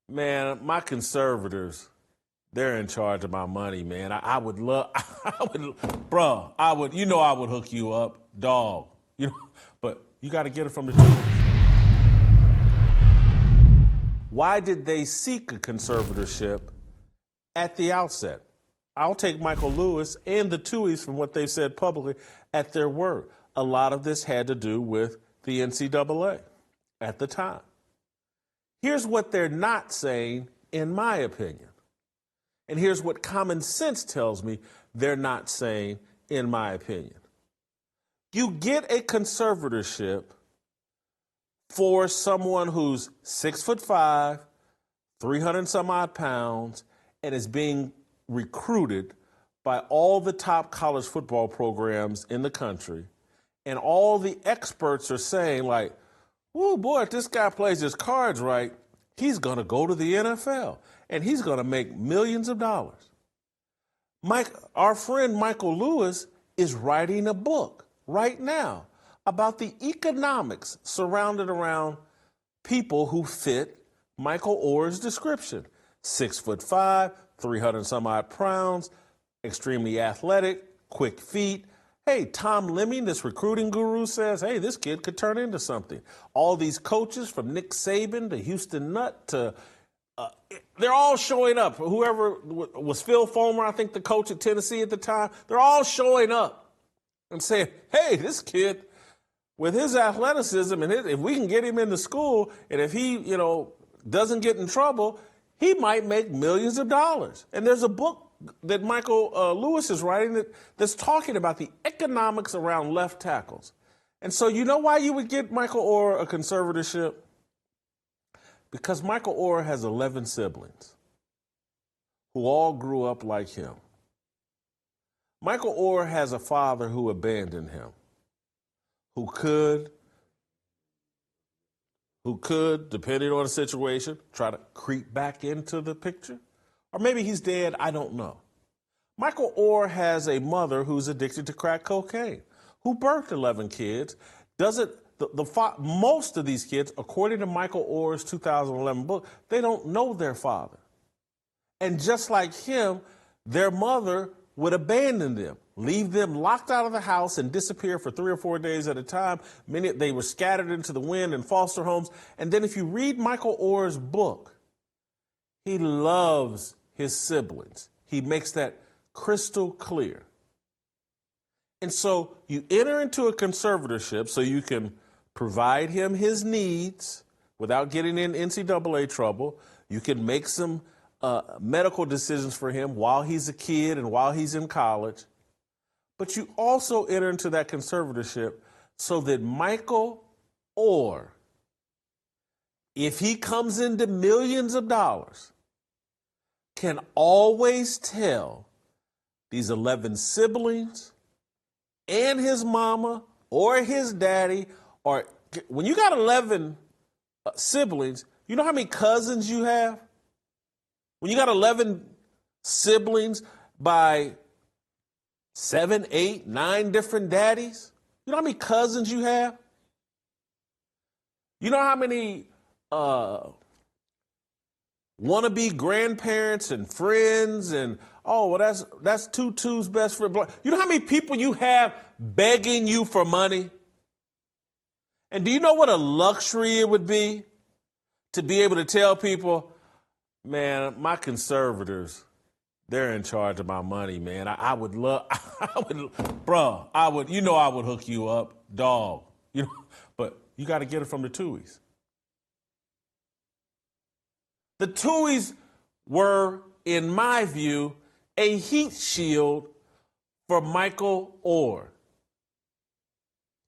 Man, my conservators, they're in charge of my money, man. I would love, bruh, I would hook you up, dog. But you got to get it from the truth. Why did they seek a conservatorship at the outset? I'll take Michael Lewis and the Tuohys from what they said publicly at their word. A lot of this had to do with the NCAA at the time. Here's what they're not saying, in my opinion. And here's what common sense tells me they're not saying, in my opinion. You get a conservatorship for someone who's 6'5", 300 some odd pounds, and is being recruited by all the top college football programs in the country. And all the experts are saying, like, oh boy, if this guy plays his cards right, he's going to go to the NFL and he's going to make millions of dollars. Our friend Michael Lewis is writing a book right now about the economics surrounded around people who fit Michael Oher's description. 6'5", 300 some odd pounds, extremely athletic, quick feet. Hey, Tom Lemming, this recruiting guru, says, hey, this kid could turn into something. All these coaches from Nick Saban to Houston Nutt to, they're all showing up. Whoever was Phil Fulmer, I think the coach at Tennessee at the time, they're all showing up and saying, hey, this kid, with his athleticism, and if we can get him into school, and if he, doesn't get in trouble, he might make millions of dollars. And there's a book that Michael Lewis is writing that's talking about the economics around left tackles. And so you know why you would get Michael Oher a conservatorship? Because Michael Oher has 11 siblings who all grew up like him. Michael Oher has a father who abandoned him, who could, depending on the situation, try to creep back into the picture. Or maybe he's dead, I don't know. Michael Oher has a mother who's addicted to crack cocaine, who birthed 11 kids. Most of these kids, according to Michael Oher's 2011 book, they don't know their father. And just like him, their mother would abandon them, leave them locked out of the house and disappear for 3 or 4 days at a time. They were scattered into the wind in foster homes. And then if you read Michael Oher's book, he loves his siblings. He makes that crystal clear. And so you enter into a conservatorship so you can provide him his needs without getting in NCAA trouble. You can make some medical decisions for him while he's a kid and while he's in college. But you also enter into that conservatorship so that Michael Oher, if he comes into millions of dollars, can always tell these 11 siblings and his mama or his daddy, or when you got 11 siblings, you know how many cousins you have? When you got 11 siblings by 7, 8, 9 different daddies, you know how many cousins you have? You know how many wannabe grandparents and friends and, that's Tutu's best friend. You know how many people you have begging you for money? And do you know what a luxury it would be to be able to tell people, man, my conservators, they're in charge of my money, man. I would hook you up, dog. But you got to get it from the Tuohys. The Tuohys were, in my view, a heat shield for Michael Oher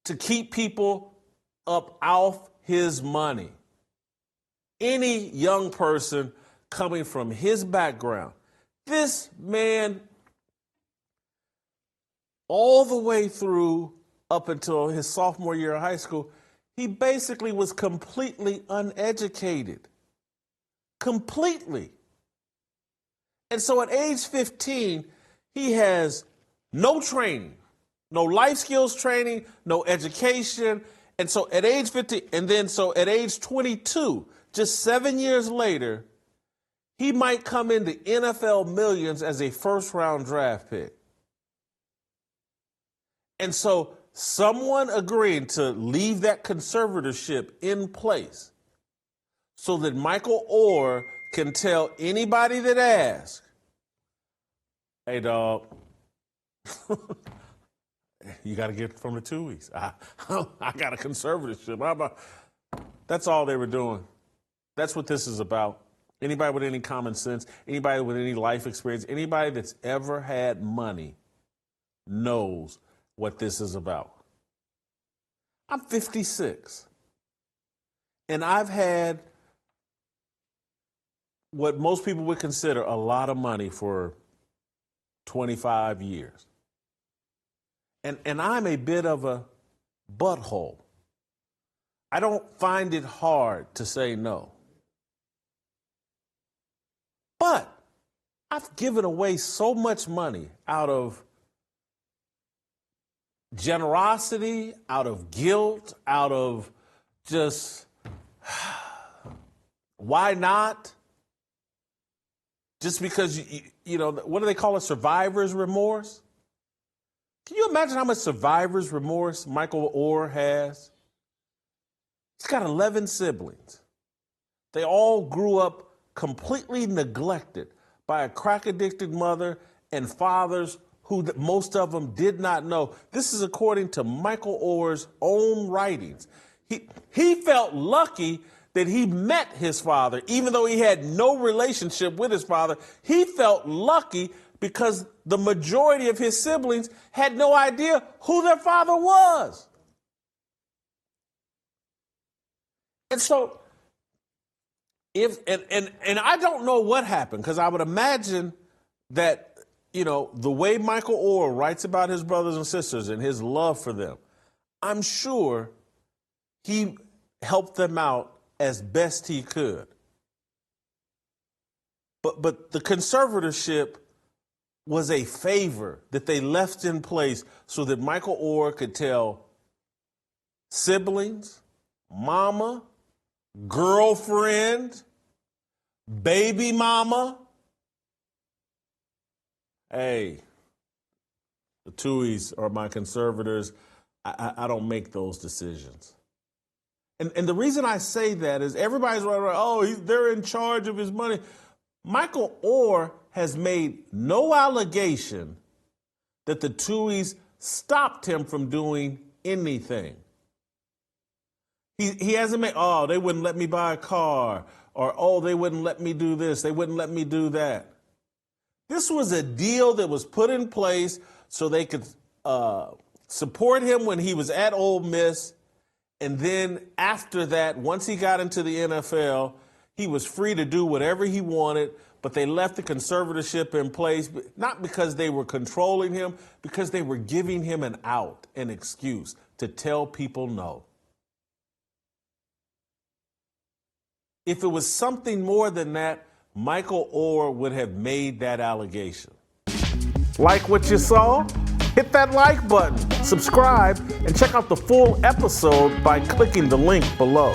to keep people up off his money. Any young person coming from his background, this man, all the way through up until his sophomore year of high school, he basically was completely uneducated. Completely. And so at age 15, he has no training, no life skills training, no education. And so at age 15, and then so at age 22, just 7 years later, he might come into NFL millions as a first-round draft pick. And so someone agreeing to leave that conservatorship in place so that Michael Oher can tell anybody that asks, hey, dog, you got to get it from the Tuohys. I got a conservatorship. How about? That's all they were doing. That's what this is about. Anybody with any common sense, anybody with any life experience, anybody that's ever had money knows what this is about. I'm 56, and I've had what most people would consider a lot of money for 25 years. And I'm a bit of a butthole. I don't find it hard to say no. But I've given away so much money out of generosity, out of guilt, out of just, why not? Just because, you know, what do they call it? Survivor's remorse? Can you imagine how much survivor's remorse Michael Oher has? He's got 11 siblings. They all grew up completely neglected by a crack-addicted mother and fathers who most of them did not know. This is according to Michael Oher's own writings. He felt lucky that he met his father, even though he had no relationship with his father. He felt lucky because the majority of his siblings had no idea who their father was. And so, and I don't know what happened, because I would imagine that, you know, the way Michael Oher writes about his brothers and sisters and his love for them, I'm sure he helped them out as best he could. But the conservatorship was a favor that they left in place so that Michael Oher could tell siblings, mama, girlfriend, baby mama, hey, the Tuohys are my conservators. I don't make those decisions. And the reason I say that is everybody's right, oh, they're in charge of his money. Michael Oher has made no allegation that the Tuohys stopped him from doing anything. He hasn't made, oh, they wouldn't let me buy a car, or, oh, they wouldn't let me do this, they wouldn't let me do that. This was a deal that was put in place so they could support him when he was at Ole Miss, and then after that, once he got into the NFL, he was free to do whatever he wanted, but they left the conservatorship in place, not because they were controlling him, because they were giving him an out, an excuse to tell people no. If it was something more than that, Michael Oher would have made that allegation. Like what you saw? Hit that like button, subscribe, and check out the full episode by clicking the link below.